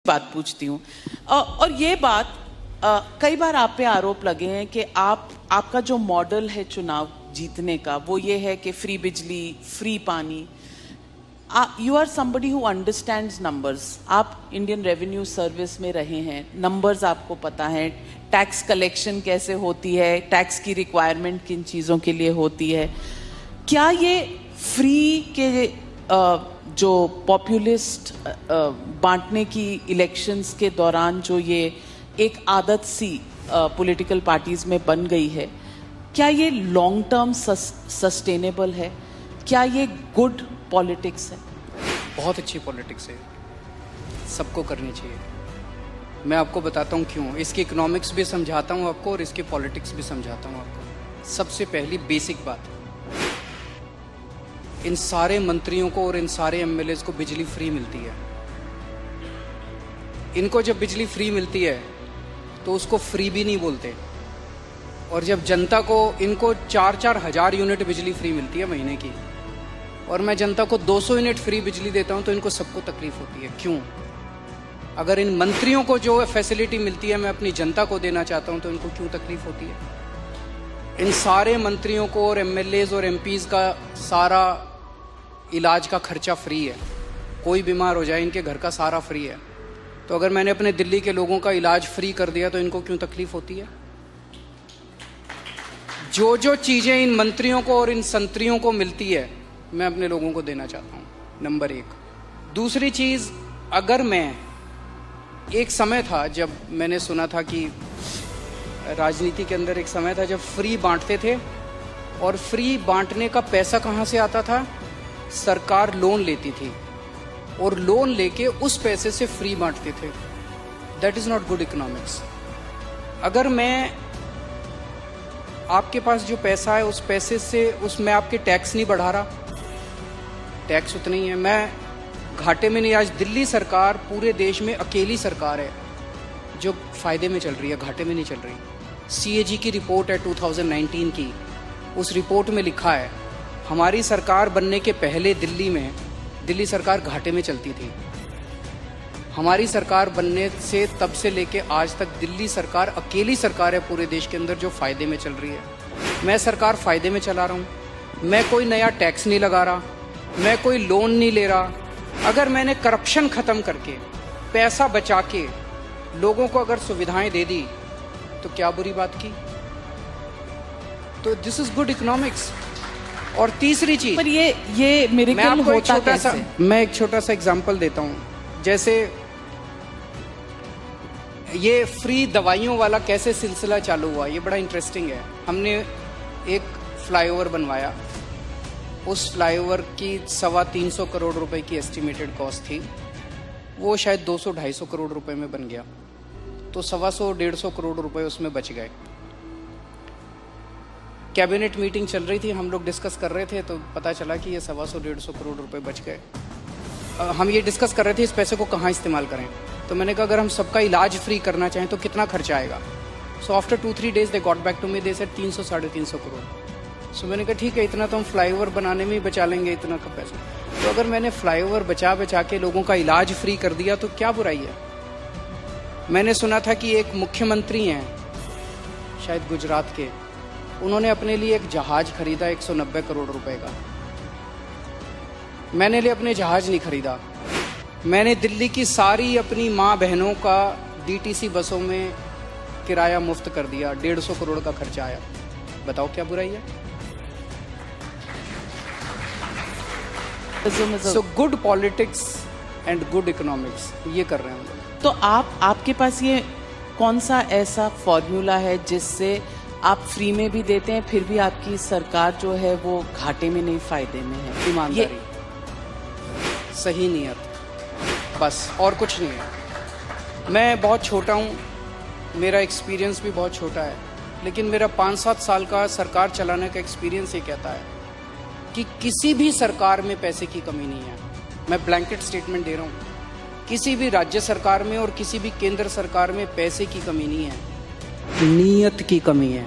बात पूछती हूँ और ये बात कई बार आप पे आरोप लगे हैं कि आपका जो मॉडल है चुनाव जीतने का वो ये है कि फ्री बिजली, फ्री पानी। You are somebody who understands numbers. आप इंडियन रेवेन्यू सर्विस में रहे हैं, नंबर्स आपको पता है, टैक्स कलेक्शन कैसे होती है, टैक्स की रिक्वायरमेंट किन चीज़ों के लिए होती है। क्या ये फ्री के जो पॉपुलिस्ट बांटने की इलेक्शंस के दौरान जो ये एक आदत सी पॉलिटिकल पार्टीज में बन गई है, क्या ये लॉन्ग टर्म सस्टेनेबल है? क्या ये गुड पॉलिटिक्स है? बहुत अच्छी पॉलिटिक्स है, सबको करनी चाहिए। मैं आपको बताता हूँ क्यों। इसकी इकोनॉमिक्स भी समझाता हूँ आपको और इसकी पॉलिटिक्स भी समझाता हूँ आपको। सबसे पहली बेसिक बात, इन सारे मंत्रियों को और इन सारे एमएलएज को बिजली फ्री मिलती है। इनको जब बिजली फ्री मिलती है तो उसको फ्री भी नहीं बोलते, और जब जनता को, इनको 4-4 हज़ार यूनिट बिजली फ्री मिलती है महीने की, और मैं जनता को 200 यूनिट फ्री बिजली देता हूं तो इनको सबको तकलीफ होती है। क्यों? अगर इन मंत्रियों को जो फैसिलिटी मिलती है मैं अपनी जनता को देना चाहता हूं तो इनको क्यों तकलीफ होती है? इन सारे मंत्रियों को और एमएलएज और एमपीज का सारा इलाज का खर्चा फ्री है। कोई बीमार हो जाए इनके घर का सारा फ्री है। तो अगर मैंने अपने दिल्ली के लोगों का इलाज फ्री कर दिया तो इनको क्यों तकलीफ होती है? जो जो चीजें इन मंत्रियों को और इन संतरियों को मिलती है मैं अपने लोगों को देना चाहता हूं, नंबर 1। दूसरी चीज, अगर मैं, एक समय था जब मैंने सुना था कि राजनीति के अंदर एक समय था जब फ्री बांटते थे, और फ्री बांटने का पैसा कहां से आता था? सरकार लोन लेती थी और लोन लेके उस पैसे से फ्री बांटते थे। That is not good economics. अगर मैं, आपके पास जो पैसा है उस पैसे से, उसमें आपके टैक्स नहीं बढ़ा रहा, टैक्स उतना ही है, मैं घाटे में नहीं। आज दिल्ली सरकार पूरे देश में अकेली सरकार है जो फायदे में चल रही है, घाटे में नहीं चल रही। सीएजी की रिपोर्ट है 2019 की, उस रिपोर्ट में लिखा है हमारी सरकार बनने के पहले दिल्ली सरकार घाटे में चलती थी। हमारी सरकार बनने से तब से लेके आज तक दिल्ली सरकार अकेली सरकार है पूरे देश के अंदर जो फायदे में चल रही है। मैं सरकार फायदे में चला रहा हूँ, मैं कोई नया टैक्स नहीं लगा रहा, मैं कोई लोन नहीं ले रहा। अगर मैंने करप्शन खत्म करके, पैसा बचा के लोगों को अगर सुविधाएं दे दी तो क्या बुरी बात की? तो दिस इज गुड इकोनॉमिक्स। और तीसरी चीज, पर ये मिरेकल होता कैसे? मैं एक छोटा सा एग्जांपल देता हूं। जैसे ये फ्री दवाइयों वाला कैसे सिलसिला चालू हुआ, ये बड़ा इंटरेस्टिंग है। हमने एक फ्लाईओवर बनवाया, उस फ्लाईओवर की 325 करोड़ रुपए की एस्टिमेटेड कॉस्ट थी, वो शायद 200-250 करोड़ रुपए में बन गया, तो 125 करोड़ रुपए उसमें बच गए। कैबिनेट मीटिंग चल रही थी, हम लोग डिस्कस कर रहे थे, तो पता चला कि ये 125 करोड़ रुपए बच गए। हम ये डिस्कस कर रहे थे इस पैसे को कहाँ इस्तेमाल करें। तो मैंने कहा अगर हम सबका इलाज फ्री करना चाहें तो कितना खर्चा आएगा? So after 2-3 days they got back to me, they said 300-350 crore. So मैंने कहा ठीक है, इतना तो हम फ्लाईओवर बनाने में ही बचा लेंगे, इतना का पैसा। तो अगर मैंने फ्लाईओवर बचा के लोगों का इलाज फ्री कर दिया तो क्या बुराई है? मैंने सुना था कि एक मुख्यमंत्री हैं शायद गुजरात के, उन्होंने अपने लिए एक जहाज खरीदा 190 करोड़ रुपए का। मैंने लिए अपने जहाज नहीं खरीदा, मैंने दिल्ली की सारी अपनी माँ बहनों का डीटीसी बसों में किराया मुफ्त कर दिया, 150 करोड़ का खर्चा आया। बताओ क्या बुराई है? So good politics and good economics, ये कर रहे हैं हम लोग। तो आपके पास ये कौन सा ऐसा फॉर्मूला है जिससे आप फ्री में भी देते हैं फिर भी आपकी सरकार जो है वो घाटे में नहीं, फायदे में है? ईमानदारी, सही नियत, बस, और कुछ नहीं है। मैं बहुत छोटा हूँ, मेरा एक्सपीरियंस भी बहुत छोटा है, लेकिन मेरा 5-7 साल का सरकार चलाने का एक्सपीरियंस ये कहता है कि किसी भी सरकार में पैसे की कमी नहीं है। मैं ब्लैंकेट स्टेटमेंट दे रहा हूँ, किसी भी राज्य सरकार में और किसी भी केंद्र सरकार में पैसे की कमी नहीं है, नीयत की कमी है।